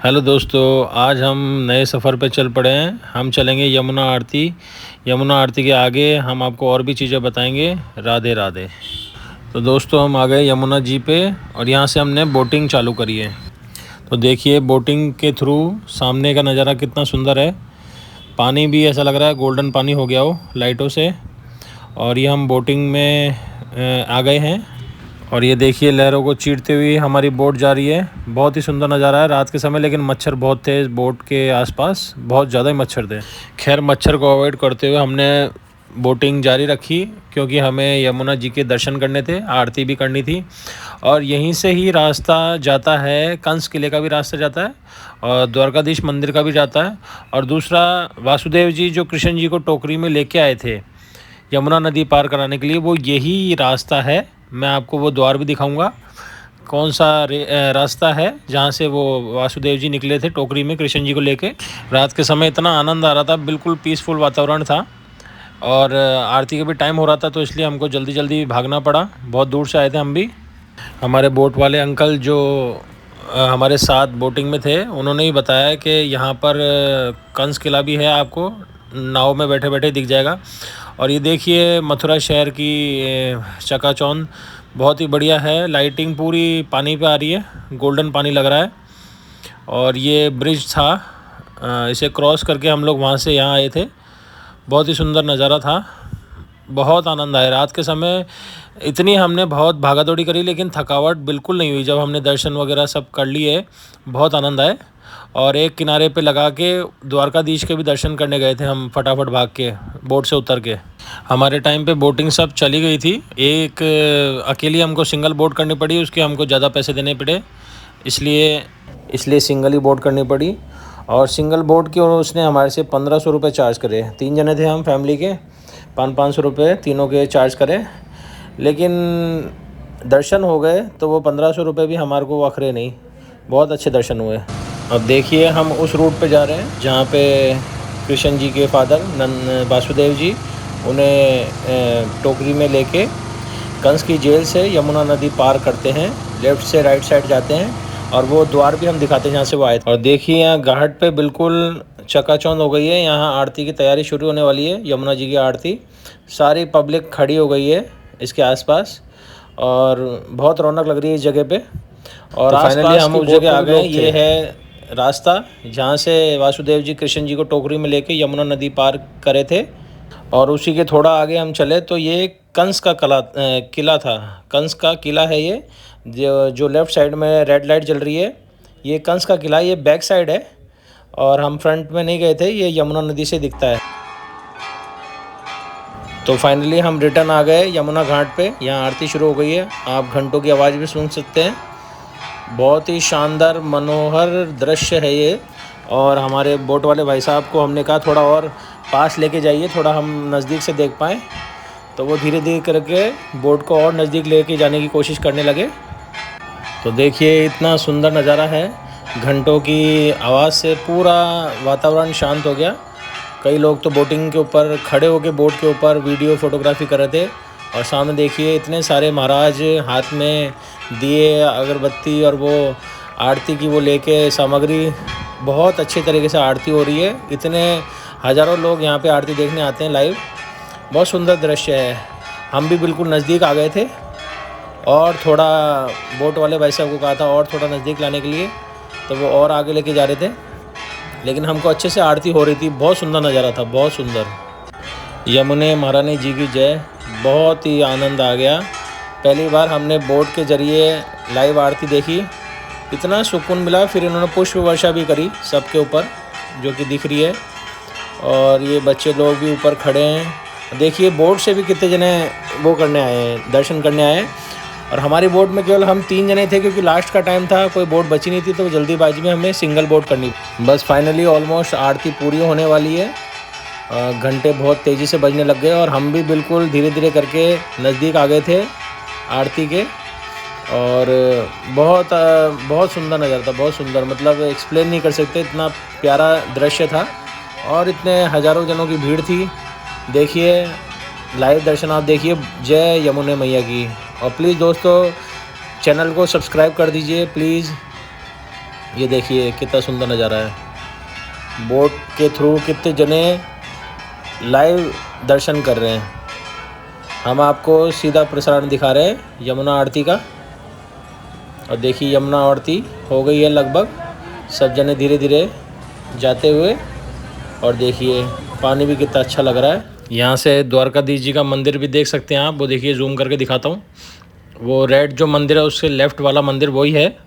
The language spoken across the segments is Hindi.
हेलो दोस्तों, आज हम नए सफ़र पे चल पड़े हैं। हम चलेंगे यमुना आरती। यमुना आरती के आगे हम आपको और भी चीज़ें बताएंगे। राधे राधे। तो दोस्तों, हम आ गए यमुना जी पे और यहाँ से हमने बोटिंग चालू करी है। तो देखिए, बोटिंग के थ्रू सामने का नज़ारा कितना सुंदर है। पानी भी ऐसा लग रहा है गोल्डन पानी हो गया हो लाइटों से। और ये हम बोटिंग में आ गए हैं और ये देखिए, लहरों को चीरते हुए हमारी बोट जा रही है। बहुत ही सुंदर नज़ारा है रात के समय, लेकिन मच्छर बहुत थे इस बोट के आसपास, बहुत ज़्यादा ही मच्छर थे। खैर, मच्छर को अवॉइड करते हुए हमने बोटिंग जारी रखी, क्योंकि हमें यमुना जी के दर्शन करने थे, आरती भी करनी थी। और यहीं से ही रास्ता जाता है, कंस किले का भी रास्ता जाता है और द्वारकाधीश मंदिर का भी जाता है। और दूसरा, वासुदेव जी जो कृष्ण जी को टोकरी में लेके आए थे यमुना नदी पार कराने के लिए, वो यही रास्ता है। मैं आपको वो द्वार भी दिखाऊंगा, कौन सा रास्ता है जहाँ से वो वासुदेव जी निकले थे टोकरी में कृष्ण जी को लेके। रात के समय इतना आनंद आ रहा था, बिल्कुल पीसफुल वातावरण था। और आरती का भी टाइम हो रहा था, तो इसलिए हमको जल्दी जल्दी भागना पड़ा। बहुत दूर से आए थे हम भी। हमारे बोट वाले अंकल जो हमारे साथ बोटिंग में थे, उन्होंने ही बताया कि यहाँ पर कंस किला भी है, आपको नाव में बैठे बैठे दिख जाएगा। और ये देखिए, मथुरा शहर की चकाचौंध बहुत ही बढ़िया है। लाइटिंग पूरी पानी पे आ रही है, गोल्डन पानी लग रहा है। और ये ब्रिज था, इसे क्रॉस करके हम लोग वहाँ से यहाँ आए थे। बहुत ही सुंदर नज़ारा था, बहुत आनंद आया रात के समय। इतनी हमने बहुत भागा दौड़ी करी, लेकिन थकावट बिल्कुल नहीं हुई। जब हमने दर्शन वगैरह सब कर लिए, बहुत आनंद आए। और एक किनारे पे लगा के द्वारकाधीश के भी दर्शन करने गए थे हम, फटाफट भाग के बोट से उतर के। हमारे टाइम पे बोटिंग सब चली गई थी। एक अकेली हमको सिंगल बोट करनी पड़ी, उसके हमको ज़्यादा पैसे देने पड़े, इसलिए सिंगल ही बोट करनी पड़ी। और सिंगल बोट की, और उसने हमारे से 1500 रुपये चार्ज करे। 3 जने थे हम फैमिली के, 500 रुपये तीनों के चार्ज करे। लेकिन दर्शन हो गए, तो वो 1500 रुपये भी हमारे को अखरे नहीं, बहुत अच्छे दर्शन हुए। अब देखिए, हम उस रूट पे जा रहे हैं जहाँ पे कृष्ण जी के फादर वासुदेव जी उन्हें टोकरी में लेके कंस की जेल से यमुना नदी पार करते हैं। लेफ़्ट से राइट साइड जाते हैं और वो द्वार भी हम दिखाते हैं जहाँ से वो आए थे। और देखिए, यहाँ घाट पे बिल्कुल चकाचौंध हो गई है। यहाँ आरती की तैयारी शुरू होने वाली है, यमुना जी की आरती। सारी पब्लिक खड़ी हो गई है इसके आसपास और बहुत रौनक लग रही है इस जगह पे। और तो फाइनली हम उस जगह आ गए। ये है रास्ता जहाँ से वासुदेव जी कृष्ण जी को टोकरी में लेके यमुना नदी पार करे थे। और उसी के थोड़ा आगे हम चले तो ये कंस का किला था। कंस का किला है ये, जो लेफ़्ट साइड में रेड लाइट जल रही है, ये कंस का किला। ये बैक साइड है और हम फ्रंट में नहीं गए थे, ये यमुना नदी से दिखता है। तो फाइनली हम रिटर्न आ गए यमुना घाट पे। यहाँ आरती शुरू हो गई है, आप घंटों की आवाज़ भी सुन सकते हैं। बहुत ही शानदार मनोहर दृश्य है ये। और हमारे बोट वाले भाई साहब को हमने कहा थोड़ा और पास लेके जाइए, थोड़ा हम नज़दीक से देख पाएँ। तो वो धीरे धीरे करके बोट को और नज़दीक लेके जाने की कोशिश करने लगे। तो देखिए, इतना सुंदर नज़ारा है। घंटों की आवाज़ से पूरा वातावरण शांत हो गया। कई लोग तो बोटिंग के ऊपर खड़े होकर बोट के ऊपर वीडियो फोटोग्राफी कर रहे थे। और सामने देखिए, इतने सारे महाराज हाथ में दिए, अगरबत्ती और वो आरती की वो लेके सामग्री, बहुत अच्छे तरीके से आरती हो रही है। इतने हज़ारों लोग यहाँ पे आरती देखने आते हैं लाइव। बहुत सुंदर दृश्य है। हम भी बिल्कुल नज़दीक आ गए थे और थोड़ा बोट वाले भाई साहब को कहा था और थोड़ा नज़दीक लाने के लिए, तो वो और आगे लेके जा रहे थे। लेकिन हमको अच्छे से आरती हो रही थी, बहुत सुंदर नज़ारा था, बहुत सुंदर। यमुने महारानी जी की जय। बहुत ही आनंद आ गया। पहली बार हमने बोट के ज़रिए लाइव आरती देखी, इतना सुकून मिला। फिर इन्होंने पुष्प वर्षा भी करी सबके ऊपर, जो कि दिख रही है। और ये बच्चे लोग भी ऊपर खड़े हैं। देखिए, बोट से भी कितने जने वो करने आए हैं, दर्शन करने आए हैं। और हमारी बोट में केवल हम 3 जने थे, क्योंकि लास्ट का टाइम था, कोई बोट बची नहीं थी, तो जल्दीबाजी में हमें सिंगल बोट करनी। बस फाइनली ऑलमोस्ट आरती पूरी होने वाली है। घंटे बहुत तेज़ी से बजने लग गए और हम भी बिल्कुल धीरे धीरे करके नज़दीक आ गए थे आरती के। और बहुत सुंदर नज़ारा था, बहुत सुंदर, मतलब एक्सप्लेन नहीं कर सकते, इतना प्यारा दृश्य था। और इतने हज़ारों जनों की भीड़ थी। देखिए, लाइव दर्शन आप देखिए। जय यमुने मैया की। और प्लीज़ दोस्तों, चैनल को सब्सक्राइब कर दीजिए प्लीज़। ये देखिए कितना सुंदर नज़ारा है। बोट के थ्रू कितने जने लाइव दर्शन कर रहे हैं। हम आपको सीधा प्रसारण दिखा रहे हैं यमुना आरती का। और देखिए यमुना आरती हो गई है लगभग, सब जने धीरे धीरे जाते हुए। और देखिए पानी भी कितना अच्छा लग रहा है। यहाँ से द्वारकाधीश जी का मंदिर भी देख सकते हैं आप। वो देखिए जूम करके दिखाता हूँ, वो रेड जो मंदिर है उसके लेफ़्ट वाला मंदिर वही है।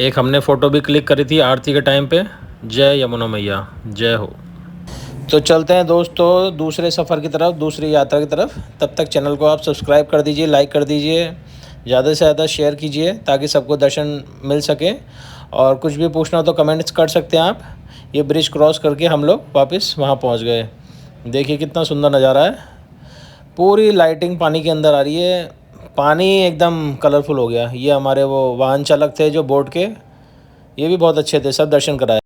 एक हमने फ़ोटो भी क्लिक करी थी आरती के टाइम पे। जय यमुना मैया जय हो। तो चलते हैं दोस्तों दूसरे सफ़र की तरफ, दूसरी यात्रा की तरफ। तब तक चैनल को आप सब्सक्राइब कर दीजिए, लाइक कर दीजिए, ज़्यादा से ज़्यादा शेयर कीजिए ताकि सबको दर्शन मिल सके। और कुछ भी पूछना हो तो कमेंट्स कर सकते हैं आप। ये ब्रिज क्रॉस करके हम लोग वापस वहाँ पहुँच गए। देखिए कितना सुंदर नज़ारा है। पूरी लाइटिंग पानी के अंदर आ रही है, पानी एकदम कलरफुल हो गया। ये हमारे वो वाहन चालक थे जो बोट के, ये भी बहुत अच्छे थे, सब दर्शन कराए।